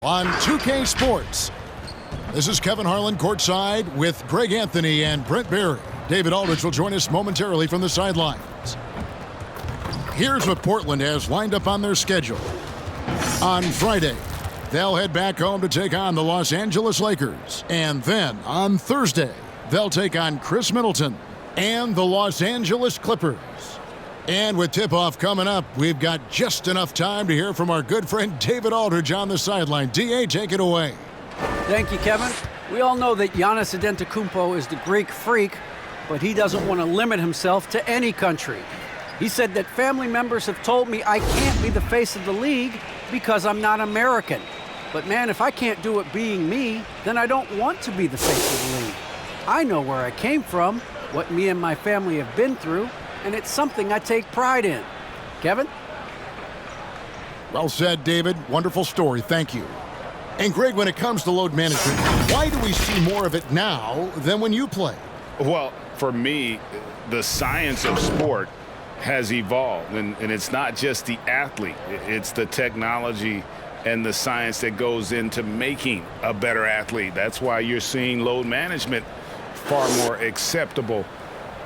On 2K Sports, this is Kevin Harlan courtside with Greg Anthony and Brent Barry. David Aldridge will join us momentarily from the sidelines. Here's what Portland has lined up on their schedule. On Friday, they'll head back home to take on the Los Angeles Lakers. And then on Thursday, they'll take on Chris Middleton and the Los Angeles Clippers. And with tip-off coming up, we've got just enough time to hear from our good friend David Aldridge on the sideline. D.A., take it away. Thank you, Kevin. We all know that Giannis Antetokounmpo is the Greek freak, but he doesn't want to limit himself to any country. He said that family members have told me I can't be the face of the league because I'm not American. But man, if I can't do it being me, then I don't want to be the face of the league. I know where I came from, what me and my family have been through, and it's something I take pride in. Kevin? Well said, David. Wonderful story. Thank you. And Greg, when it comes to load management, why do we see more of it now than when you played? Well, for me, the science of sport has evolved, and it's not just the athlete. It's the technology and the science that goes into making a better athlete. That's why you're seeing load management far more acceptable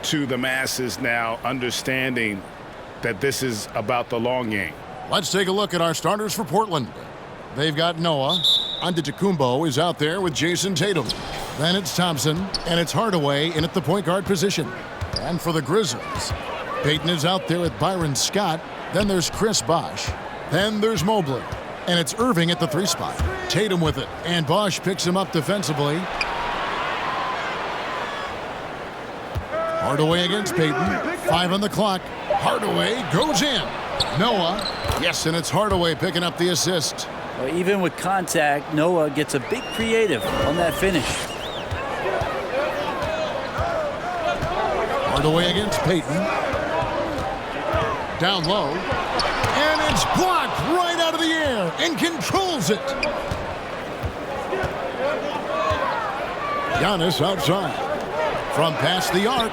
to the masses now, understanding that this is about the long game. Let's take a look at our starters for Portland. They've got Noah. Antetokounmpo is out there with Jason Tatum. Then it's Thompson, and it's Hardaway in at the point guard position. And for the Grizzlies, Payton is out there with Byron Scott. Then there's Chris Bosh. Then there's Mobley. And it's Irving at the 3 spot. Tatum with it, and Bosh picks him up defensively. Hardaway against Payton. 5 on the clock. Hardaway goes in. Noah. Yes, and it's Hardaway picking up the assist. Well, even with contact, Noah gets a bit creative on that finish. Hardaway against Payton. Down low. And it's blocked right out of the air and controls it. Giannis outside. From past the arc.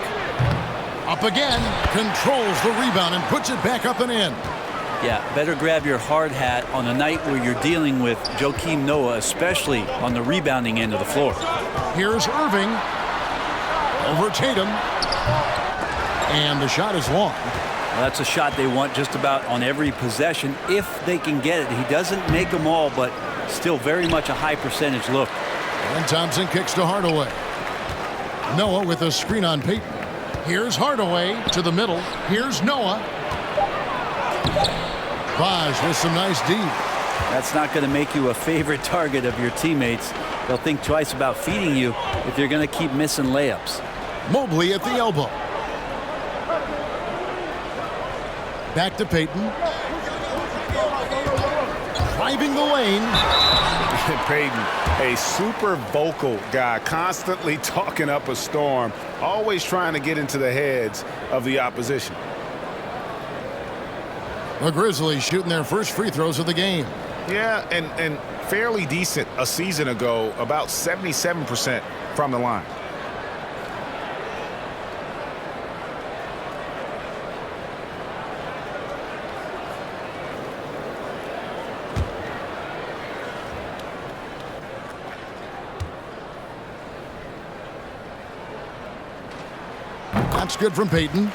Up again, controls the rebound and puts it back up and in. Yeah, better grab your hard hat on a night where you're dealing with Joakim Noah, especially on the rebounding end of the floor. Here's Irving. Over Tatum. And the shot is long. Well, that's a shot they want just about on every possession if they can get it. He doesn't make them all, but still very much a high percentage look. And Thompson kicks to Hardaway. Noah with a screen on Payton. Here's Hardaway to the middle. Here's Noah. Bosh with some nice D. That's not going to make you a favorite target of your teammates. They'll think twice about feeding you if you're going to keep missing layups. Mobley at the elbow. Back to Payton. Driving the lane. Payton, a super vocal guy, constantly talking up a storm, always trying to get into the heads of the opposition. The Grizzlies shooting their first free throws of the game. Yeah, and fairly decent a season ago, about 77% from the line. That's good from Payton.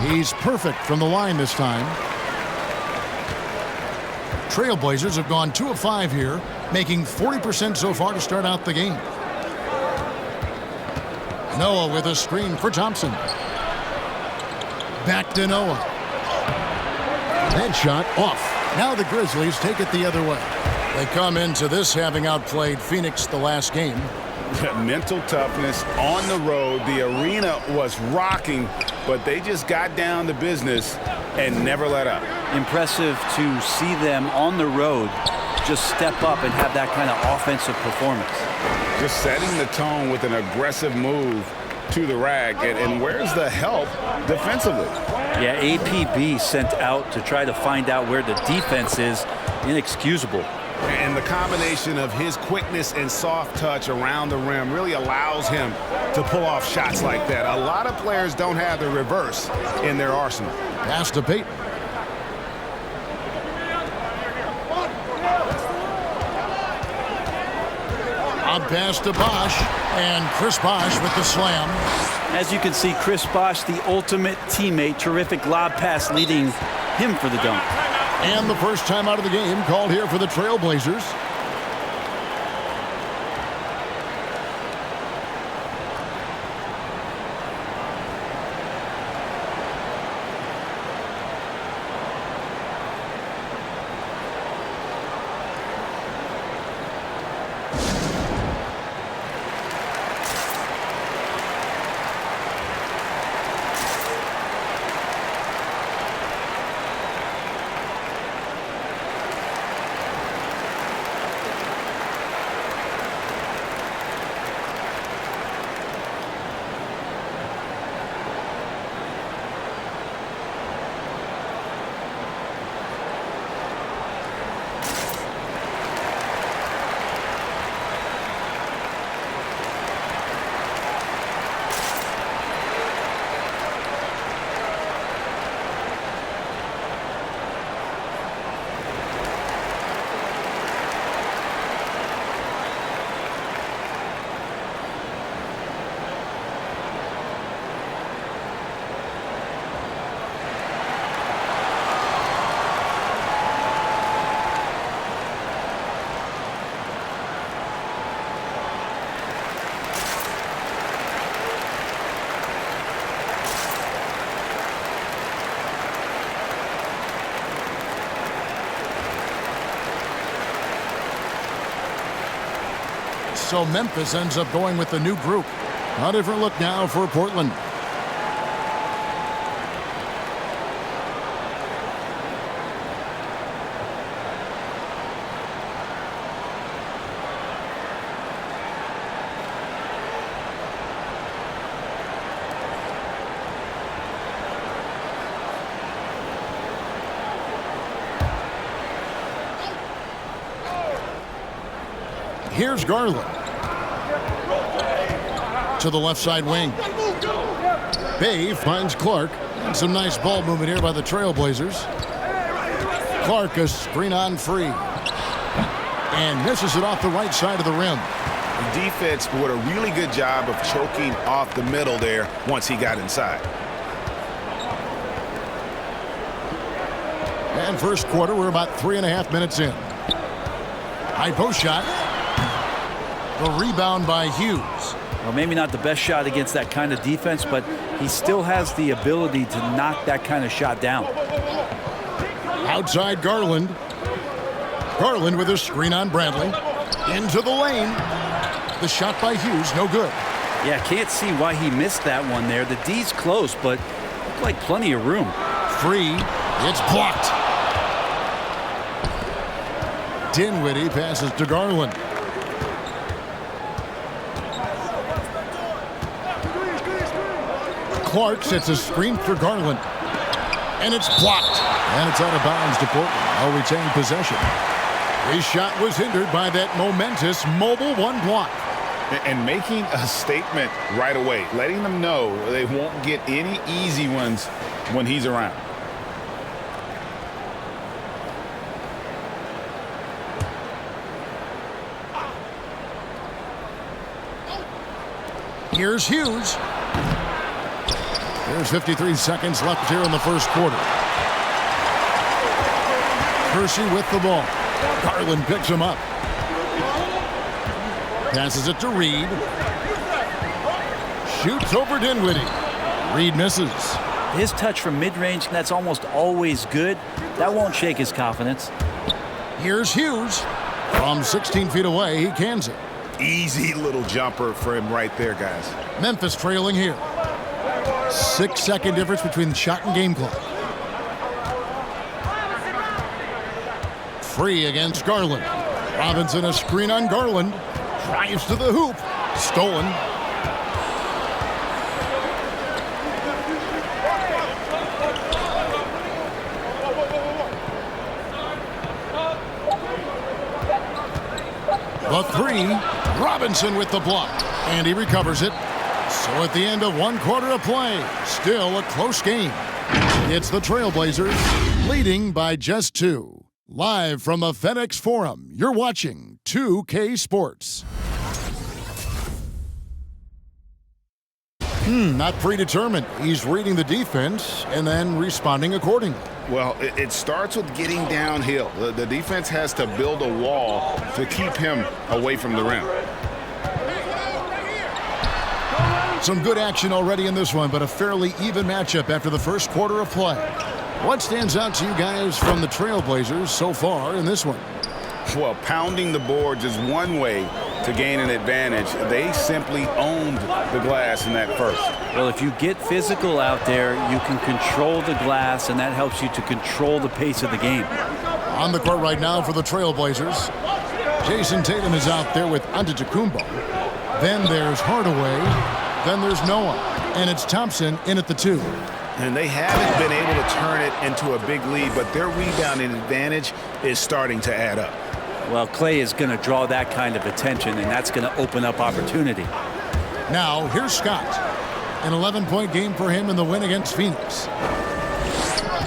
He's perfect from the line this time. Trailblazers have gone 2 of 5 here, making 40% so far to start out the game. Noah with a screen for Thompson. Back to Noah. That shot off. Now the Grizzlies take it the other way. They come into this having outplayed Phoenix the last game. Mental toughness on the road. The arena was rocking, but they just got down to business and never let up. Impressive to see them on the road just step up and have that kind of offensive performance. Just setting the tone with an aggressive move to the rack. And where's the help defensively? Yeah, APB sent out to try to find out where the defense is. Inexcusable. And the combination of his quickness and soft touch around the rim really allows him to pull off shots like that. A lot of players don't have the reverse in their arsenal. Pass to Peyton. Up pass to Bosch, and Chris Bosch with the slam. As you can see, Chris Bosch, the ultimate teammate, terrific lob pass leading him for the dunk. And the first time out of the game called here for the Trailblazers. So Memphis ends up going with the new group. A different look now for Portland. Here's Garland. To the left side wing. Bay finds Clark. And some nice ball movement here by the Trailblazers. Clark a screen on free. And misses it off the right side of the rim. The defense did a really good job of choking off the middle there once he got inside. And first quarter, we're about 3.5 minutes in. High post shot. The rebound by Hughes. Well, maybe not the best shot against that kind of defense, but he still has the ability to knock that kind of shot down. Outside Garland. Garland with a screen on Bradley. Into the lane. The shot by Hughes, no good. Yeah, can't see why he missed that one there. The D's close, but looked like plenty of room. Free. It's blocked. Dinwiddie passes to Garland. Clark sets a screen for Garland. And it's blocked. And it's out of bounds to Portland. They'll retain possession. His shot was hindered by that momentous mobile one block. And making a statement right away, letting them know they won't get any easy ones when he's around. Here's Hughes. There's 53 seconds left here in the first quarter. Percy with the ball. Garland picks him up. Passes it to Reed. Shoots over Dinwiddie. Reed misses. His touch from mid-range, that's almost always good. That won't shake his confidence. Here's Hughes. From 16 feet away, he cans it. Easy little jumper for him right there, guys. Memphis trailing here. 6-second difference between the shot and game clock. Free against Garland. Robinson a screen on Garland. Drives to the hoop. Stolen. The three, Robinson with the block, and he recovers it. So at the end of 1 quarter of play, still a close game. It's the Trailblazers leading by just 2. Live from the FedEx Forum, you're watching 2K Sports. Not predetermined. He's reading the defense and then responding accordingly. Well, it starts with getting downhill. The defense has to build a wall to keep him away from the rim. Some good action already in this one, but a fairly even matchup after the first quarter of play. What stands out to you guys from the Trailblazers so far in this one? Well, pounding the boards is one way to gain an advantage. They simply owned the glass in that first. Well, if you get physical out there, you can control the glass, and that helps you to control the pace of the game. On the court right now for the Trailblazers, Jason Tatum is out there with Antetokounmpo. Then there's Hardaway. Then there's Noah. And it's Thompson in at the 2. And they haven't been able to turn it into a big lead, but their rebounding advantage is starting to add up. Well, Clay is going to draw that kind of attention, and that's going to open up opportunity. Now, here's Scott. An 11-point game for him in the win against Phoenix.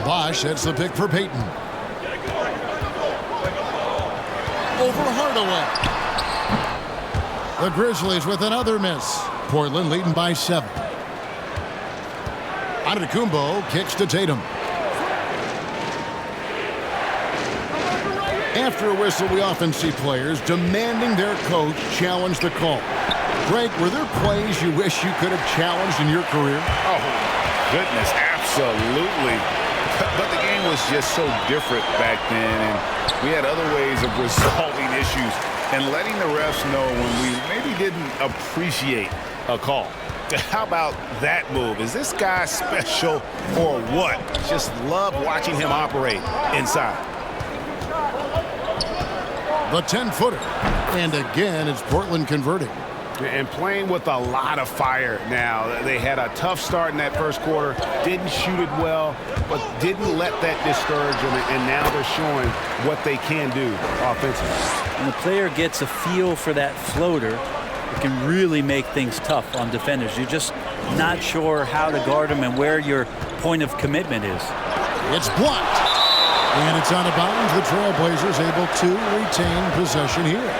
Bosh heads the pick for Payton. Over Hardaway. The Grizzlies with another miss. Portland leading by 7. Antetokounmpo kicks to Tatum. After a whistle, we often see players demanding their coach challenge the call. Greg, were there plays you wish you could have challenged in your career? Oh, goodness, absolutely. But the game was just so different back then, and we had other ways of resolving issues and letting the refs know when we maybe didn't appreciate a call. How about that move? Is this guy special or what? Just love watching him operate inside. The 10-footer. And again, it's Portland converting. And playing with a lot of fire now. They had a tough start in that first quarter. Didn't shoot it well, but didn't let that discourage them. And now they're showing what they can do offensively. When the player gets a feel for that floater, it can really make things tough on defenders. You're just not sure how to guard them and where your point of commitment is. It's blocked. And it's out of bounds. The Trailblazers able to retain possession here.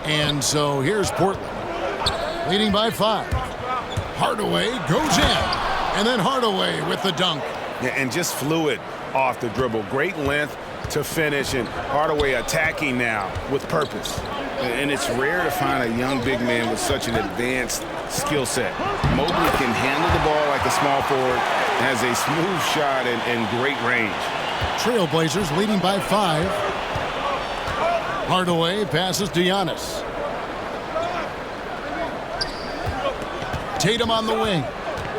And so here's Portland, leading by 5. Hardaway goes in. And then Hardaway with the dunk. Yeah, and just fluid off the dribble. Great length to finish, and Hardaway attacking now with purpose. And it's rare to find a young big man with such an advanced skill set. Mobley can handle the ball like a small forward, has a smooth shot and great range. Trailblazers leading by 5. Hardaway passes to Giannis. Tatum on the wing.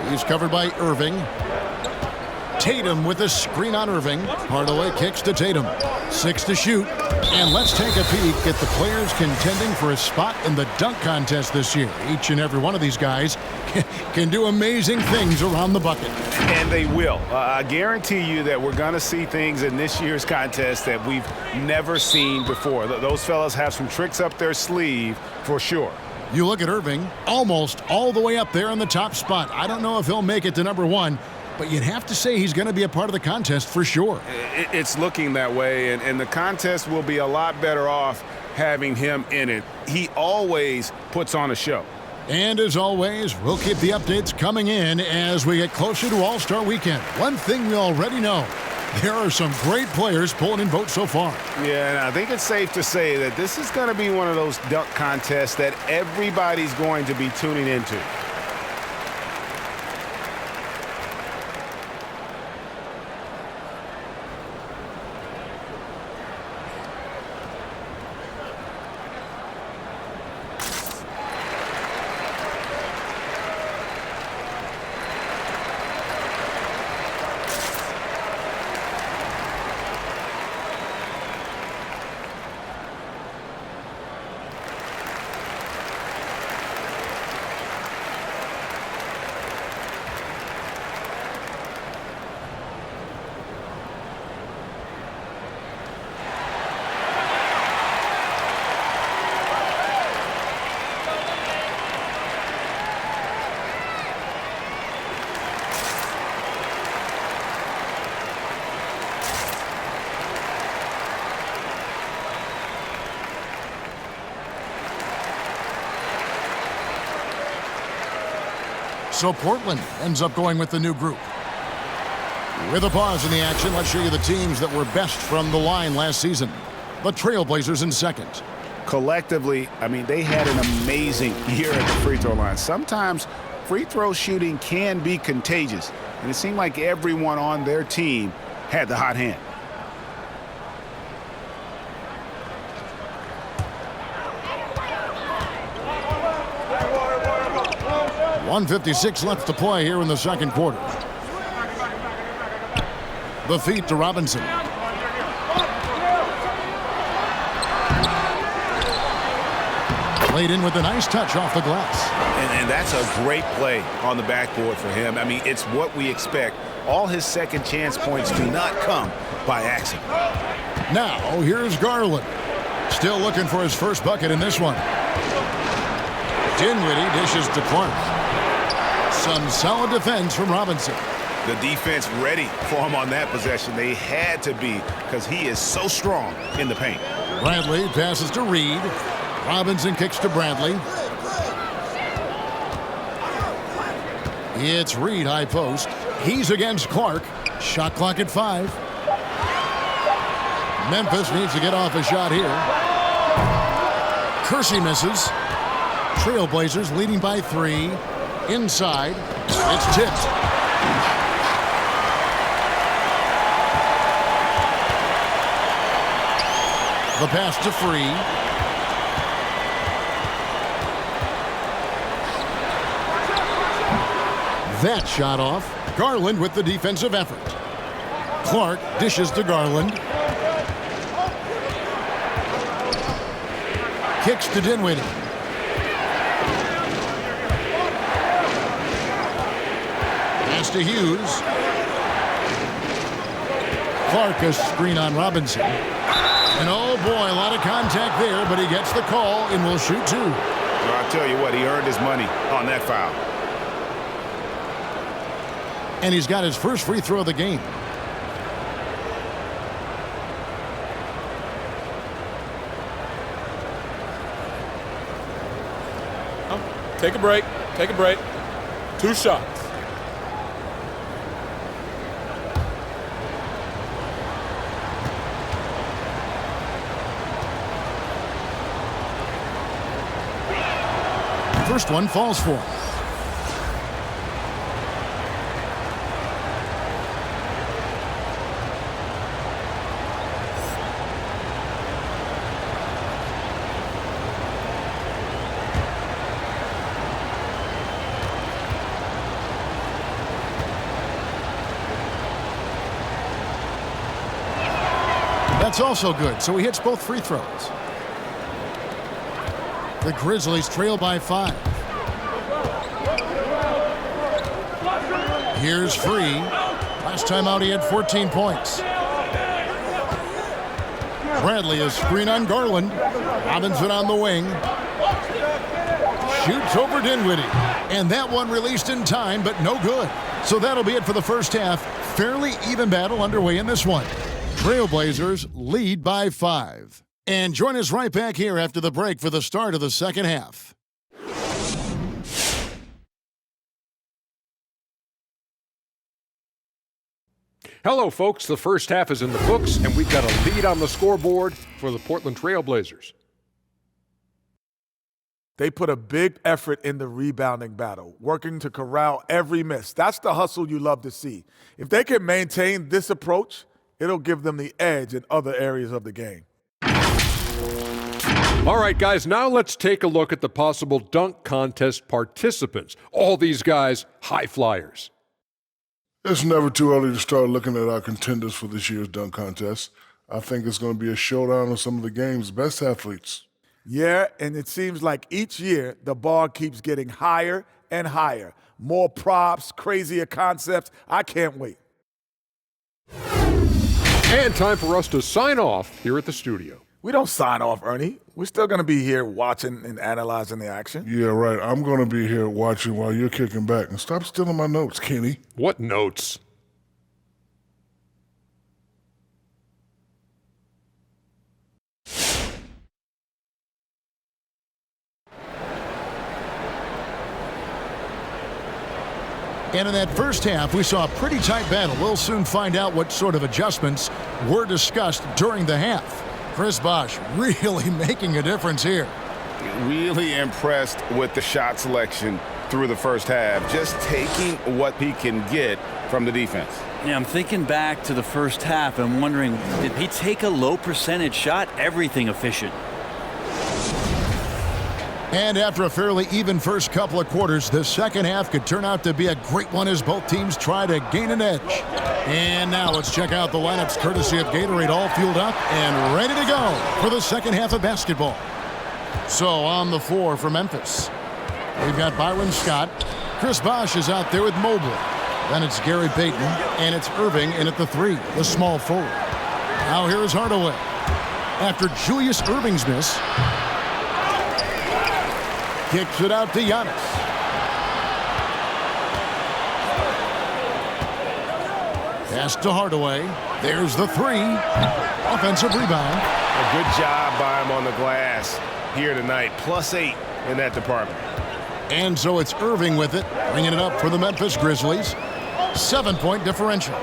He's covered by Irving. Tatum with a screen on Irving. Hardaway kicks to Tatum. 6 to shoot. And let's take a peek at the players contending for a spot in the dunk contest this year. Each and every one of these guys can do amazing things around the bucket. And they will. I guarantee you that we're going to see things in this year's contest that we've never seen before. Those fellas have some tricks up their sleeve for sure. You look at Irving, almost all the way up there in the top spot. I don't know if he'll make it to number 1, but you'd have to say he's going to be a part of the contest for sure. It's looking that way, and the contest will be a lot better off having him in it. He always puts on a show. And as always, we'll keep the updates coming in as we get closer to All-Star Weekend. One thing we already know, there are some great players pulling in votes so far. Yeah, and I think it's safe to say that this is going to be one of those dunk contests that everybody's going to be tuning into. So Portland ends up going with the new group. With a pause in the action, let's show you the teams that were best from the line last season. The Trailblazers in second. Collectively, I mean, they had an amazing year at the free throw line. Sometimes free throw shooting can be contagious, and it seemed like everyone on their team had the hot hand. .156 left to play here in the second quarter. The feed to Robinson. Played in with a nice touch off the glass. And that's a great play on the backboard for him. I mean, it's what we expect. All his second chance points do not come by accident. Now, here's Garland. Still looking for his first bucket in this one. Dinwiddie dishes to Clark. Some solid defense from Robinson. The defense ready for him on that possession. They had to be, because he is so strong in the paint. Bradley passes to Reed. Robinson kicks to Bradley. It's Reed high post. He's against Clark. Shot clock at 5. Memphis needs to get off a shot here. Kersey misses. Trailblazers leading by 3. Inside. It's tipped. The pass to Free. That shot off. Garland with the defensive effort. Clark dishes to Garland. Kicks to Dinwiddie. Pass to Hughes. Clark a screen on Robinson. And oh boy, a lot of contact there, but he gets the call and will shoot 2. Well, I'll tell you what, he earned his money on that foul. And he's got his first free throw of the game. Take a break. Take a break. 2 shots. First one falls for him. That's also good, so he hits both free throws. The Grizzlies trail by 5. Here's Free. Last time out he had 14 points. Bradley is screen on Garland. Robinson on the wing. Shoots over Dinwiddie. And that one released in time, but no good. So that'll be it for the first half. Fairly even battle underway in this one. Trailblazers lead by 5. And join us right back here after the break for the start of the second half. Hello, folks. The first half is in the books, and we've got a lead on the scoreboard for the Portland Trailblazers. They put a big effort in the rebounding battle, working to corral every miss. That's the hustle you love to see. If they can maintain this approach, it'll give them the edge in other areas of the game. All right, guys, now let's take a look at the possible dunk contest participants. All these guys, high flyers. It's never too early to start looking at our contenders for this year's dunk contest. I think it's going to be a showdown of some of the game's best athletes. Yeah, and it seems like each year the bar keeps getting higher and higher. More props, crazier concepts. I can't wait. And time for us to sign off here at the studio. We don't sign off, Ernie. We're still going to be here watching and analyzing the action. Yeah, right. I'm going to be here watching while you're kicking back. And stop stealing my notes, Kenny. What notes? And in that first half, we saw a pretty tight battle. We'll soon find out what sort of adjustments were discussed during the half. Chris Bosh really making a difference here. Really impressed with the shot selection through the first half, just taking what he can get from the defense. Yeah, I'm thinking back to the first half and wondering, did he take a low percentage shot? Everything efficient. And after a fairly even first couple of quarters, the second half could turn out to be a great one as both teams try to gain an edge. And now let's check out the lineups courtesy of Gatorade, all fueled up and ready to go for the second half of basketball. So on the floor for Memphis, we've got Byron Scott. Chris Bosh is out there with Mobley. Then it's Gary Payton, and it's Irving in at the 3, the small forward. Now here is Hardaway. After Julius Irving's miss, kicks it out to Giannis. Pass to Hardaway. There's the 3. Offensive rebound. A good job by him on the glass here tonight. +8 in that department. And so it's Irving with it, bringing it up for the Memphis Grizzlies. 7-point differential.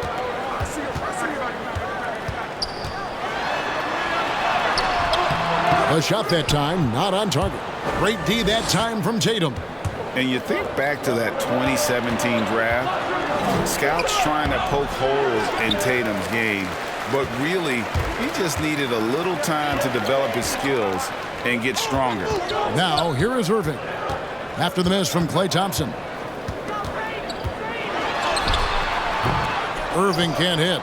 A shot that time, not on target. Great D that time from Tatum. And you think back to that 2017 draft, scouts trying to poke holes in Tatum's game, but really, he just needed a little time to develop his skills and get stronger. Now, here is Irving. After the miss from Klay Thompson. Irving can't hit.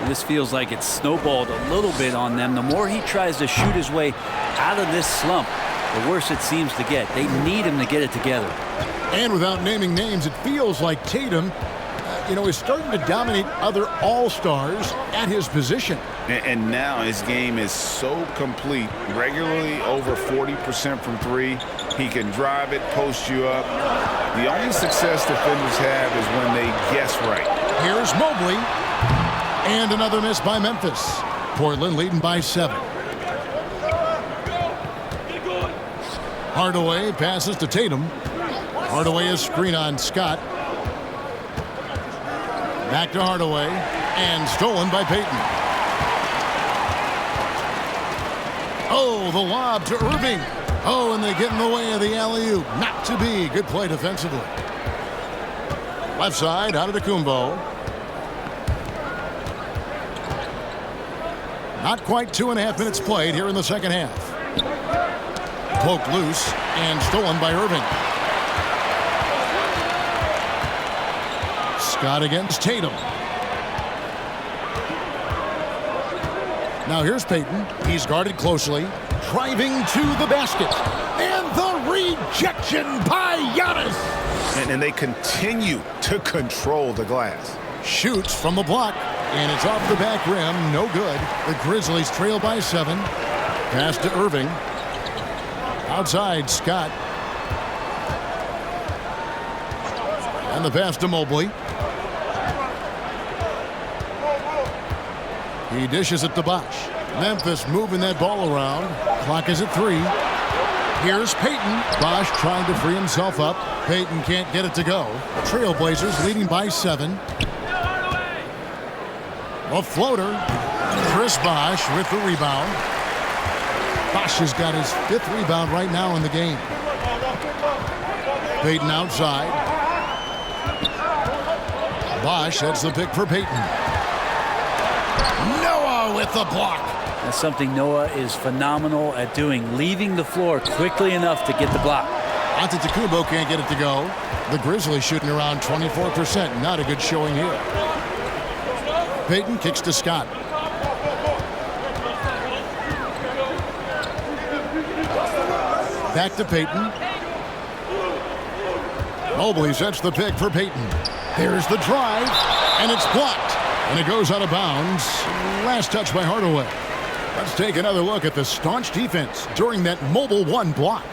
This feels like it's snowballed a little bit on them. The more he tries to shoot his way out of this slump, the worse it seems to get. They need him to get it together. And without naming names, it feels like Tatum, is starting to dominate other all-stars at his position. And now his game is so complete, regularly over 40% from 3. He can drive it, post you up. The only success defenders have is when they guess right. Here's Mobley. And another miss by Memphis. Portland leading by 7. Hardaway passes to Tatum. Hardaway is screen on Scott. Back to Hardaway. And stolen by Payton. Oh, the lob to Irving. Oh, and they get in the way of the alley-oop. Not to be. Good play defensively. Left side, out of Kumbo. Not quite 2.5 minutes played here in the second half. Poked loose and stolen by Irving. Scott against Tatum. Now here's Payton. He's guarded closely. Driving to the basket. And the rejection by Giannis. And they continue to control the glass. Shoots from the block. And it's off the back rim. No good. The Grizzlies trail by 7. Pass to Irving. Outside, Scott. And the pass to Mobley. He dishes it to Bosh. Memphis moving that ball around. Clock is at 3. Here's Payton. Bosh trying to free himself up. Payton can't get it to go. Trailblazers leading by 7. A floater. Chris Bosh with the rebound. Bosh has got his 5th rebound right now in the game. Payton outside. Bosh heads the pick for Payton. Noah with the block. That's something Noah is phenomenal at doing, leaving the floor quickly enough to get the block. Antetokounmpo can't get it to go. The Grizzlies shooting around 24%. Not a good showing here. Payton kicks to Scott. Back to Payton. Mobley sets the pick for Payton. There's the drive, and it's blocked. And it goes out of bounds. Last touch by Hardaway. Let's take another look at the staunch defense during that mobile 1 block.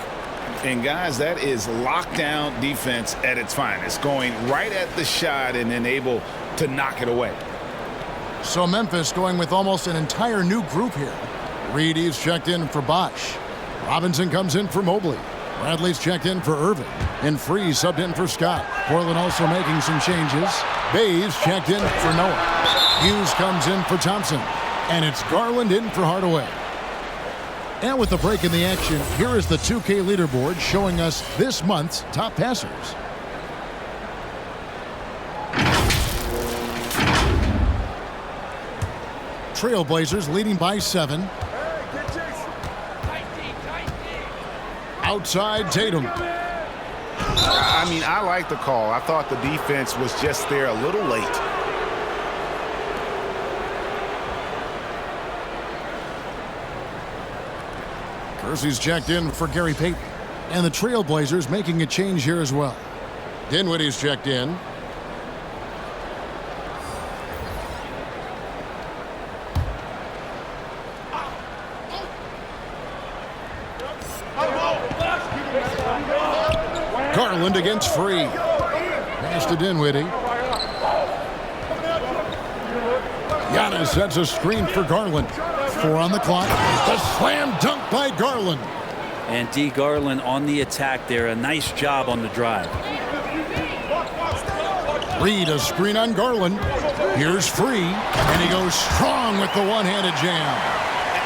And guys, that is lockdown defense at its finest. Going right at the shot and then able to knock it away. So Memphis going with almost an entire new group here. Reed Eves checked in for Bosh. Robinson comes in for Mobley. Bradley's checked in for Irving. And Freeze subbed in for Scott. Portland also making some changes. Bays checked in for Noah. Hughes comes in for Thompson. And it's Garland in for Hardaway. And with the break in the action, here is the 2K leaderboard showing us this month's top passers. Trailblazers leading by 7. Outside Tatum. I mean, I like the call. I thought the defense was just there a little late. Kersey's checked in for Gary Payton. And the Trailblazers making a change here as well. Dinwiddie's checked in. Garland against Free. Pass to Dinwiddie. Giannis sets a screen for Garland. 4 on the clock. The slam dunk by Garland. And D. Garland on the attack there. A nice job on the drive. Reed a screen on Garland. Here's Free. And he goes strong with the one-handed jam.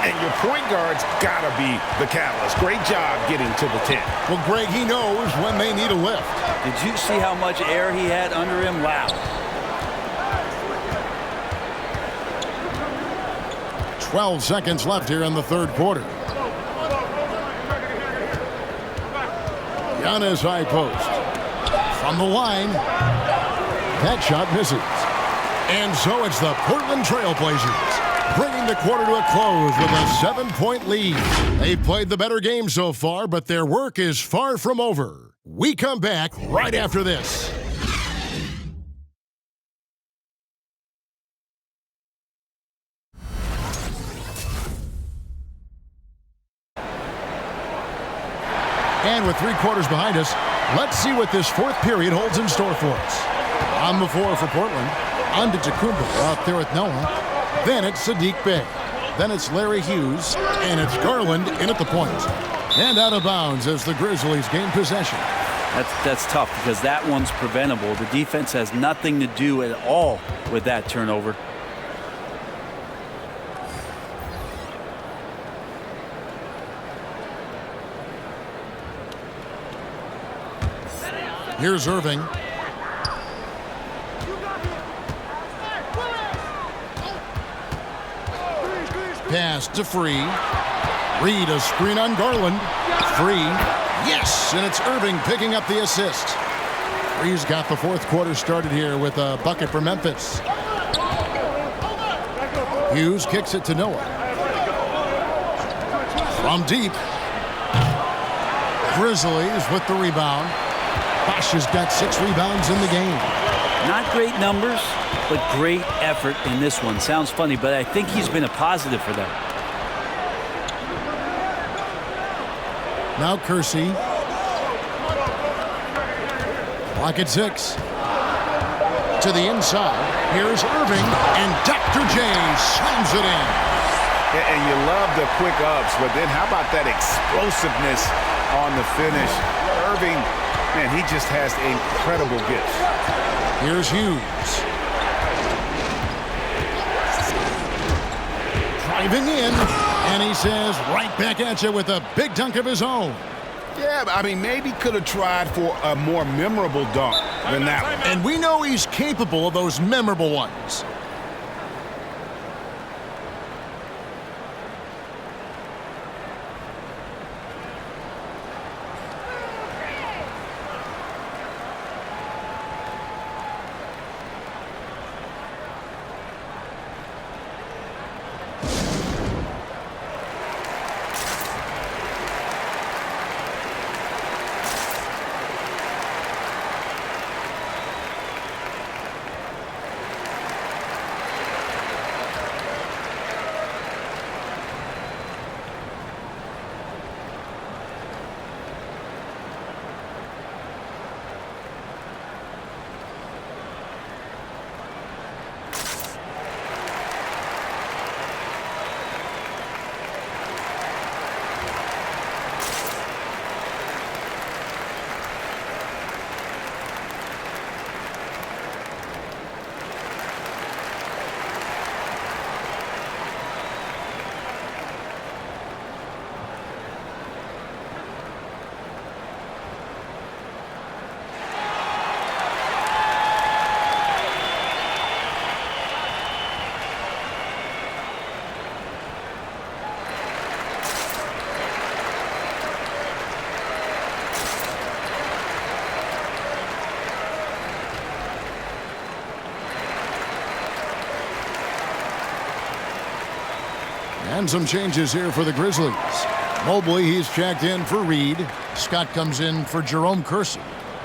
And your point guard's got to be the catalyst. Great job getting to the 10. Well, Greg, he knows when they need a lift. Did you see how much air he had under him? Wow. 12 seconds left here in the third quarter. Giannis high post. From the line. That shot misses. And so it's the Portland Trailblazers bringing the quarter to a close with a 7-point lead. They've played the better game so far, but their work is far from over. We come back right after this. And with 3 quarters behind us, let's see what this fourth period holds in store for us. On the floor for Portland, Antetokounmpo out there with Noah. Then it's Sadiq Bey. Then it's Larry Hughes. And it's Garland in at the point. And out of bounds as the Grizzlies gain possession. That's tough because that one's preventable. The defense has nothing to do at all with that turnover. Here's Irving. Pass to Free. Reed a screen on Garland. Free. Yes, and it's Irving picking up the assist. Free's got the fourth quarter started here with a bucket for Memphis. Hughes kicks it to Noah. From deep. Grizzlies with the rebound. Bosch has got 6 rebounds in the game. Not great numbers, but great effort in this one. Sounds funny, but I think he's been a positive for them. Now Kersey. Clock at 6. To the inside. Here's Irving, and Dr. J slams it in. And you love the quick ups, but then how about that explosiveness on the finish? Irving, man, he just has incredible gifts. Here's Hughes. Driving in, and he says right back at you with a big dunk of his own. Yeah, I mean, maybe could have tried for a more memorable dunk than that one. And we know he's capable of those memorable ones. And some changes here for the Grizzlies. Mobley, he's checked in for Reed. Scott comes in for Jerome Kersey.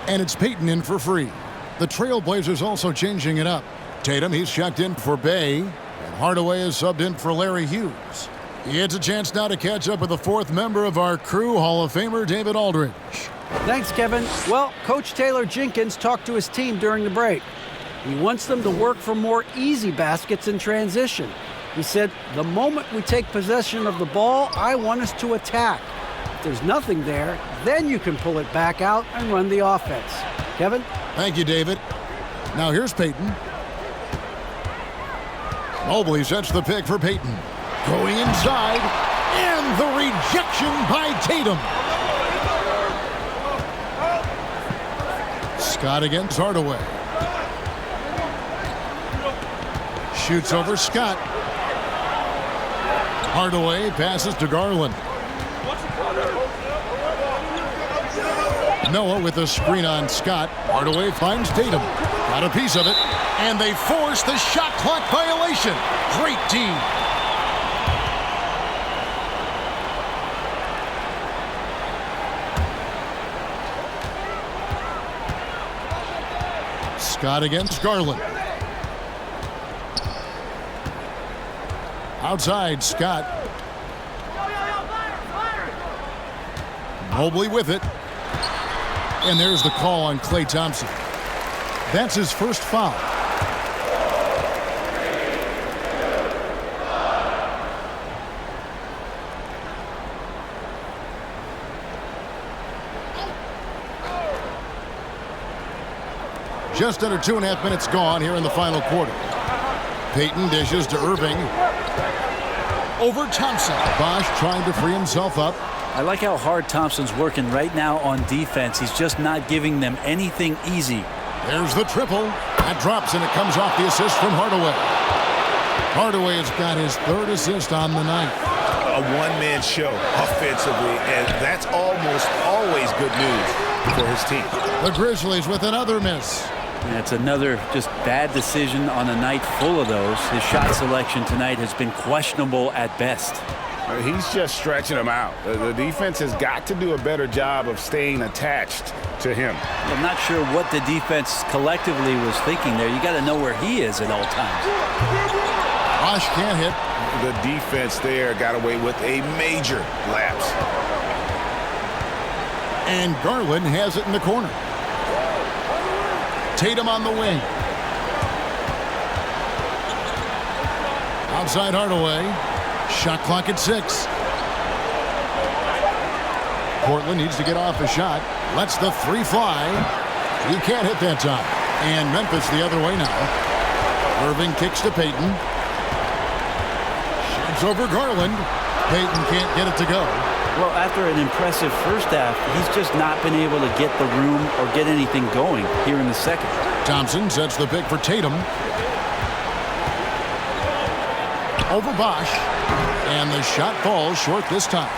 And it's Payton in for Free. The Trailblazers also changing it up. Tatum, he's checked in for Bay. And Hardaway is subbed in for Larry Hughes. It's a chance now to catch up with the fourth member of our crew, Hall of Famer David Aldridge. Thanks, Kevin. Well, Coach Taylor Jenkins talked to his team during the break. He wants them to work for more easy baskets in transition. He said, the moment we take possession of the ball, I want us to attack. If there's nothing there, then you can pull it back out and run the offense. Kevin? Thank you, David. Now here's Payton. Mobley sets the pick for Payton. Going inside, and the rejection by Tatum. Scott against Hardaway. Shoots over Scott. Hardaway passes to Garland. Noah with a screen on Scott. Hardaway finds Tatum. Got a piece of it. And they force the shot clock violation. Great team. Scott against Garland. Outside, Scott. Mobley with it. And there's the call on Klay Thompson. That's his first foul. Just under 2.5 minutes gone here in the final quarter. Payton dishes to Irving. Over Thompson. Bosch trying to free himself up. I like how hard Thompson's working right now on defense. He's just not giving them anything easy. There's the triple. That drops, and it comes off the assist from Hardaway. Hardaway has got his third assist on the night. A one-man show offensively, and that's almost always good news for his team. The Grizzlies with another miss. And it's another just bad decision on a night full of those. His shot selection tonight has been questionable at best. He's just stretching them out. The defense has got to do a better job of staying attached to him. I'm not sure what the defense collectively was thinking there. You got to know where he is at all times. Bosch can't hit. The defense there got away with a major lapse. And Garland has it in the corner. Tatum on the wing. Outside Hardaway. Shot clock at 6. Portland needs to get off a shot. Lets the 3 fly. He can't hit that time. And Memphis the other way now. Irving kicks to Payton. Shoots over Garland. Payton can't get it to go. Well, after an impressive first half, he's just not been able to get the room or get anything going here in the second. Thompson sets the pick for Tatum. Over Bosch. And the shot falls short this time.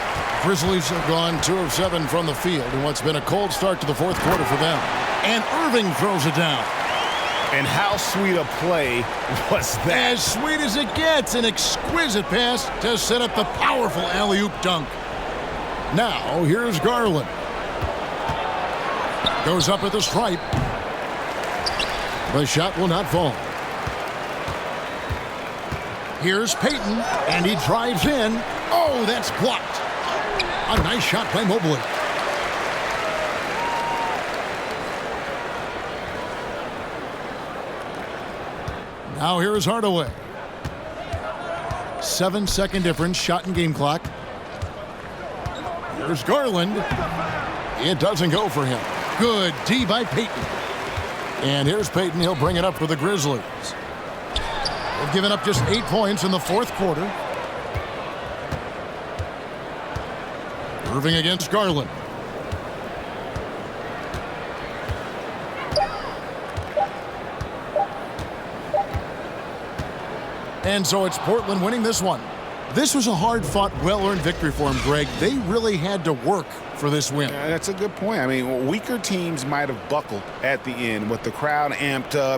Grizzlies have gone 2 of 7 from the field in what's been a cold start to the fourth quarter for them. And Irving throws it down. And how sweet a play was that? As sweet as it gets. An exquisite pass to set up the powerful alley-oop dunk. Now, here's Garland. Goes up at the stripe. The shot will not fall. Here's Payton, and he drives in. Oh, that's blocked. A nice shot by Mobley. Now here is Hardaway. 7-second difference, shot and game clock. Here's Garland. It doesn't go for him. Good D by Payton. And here's Payton. He'll bring it up for the Grizzlies. They've given up just 8 points in the fourth quarter. Irving against Garland. And so it's Portland winning this one. This was a hard-fought, well-earned victory for him, Greg. They really had to work for this win. That's a good point. I mean, weaker teams might have buckled at the end with the crowd amped up.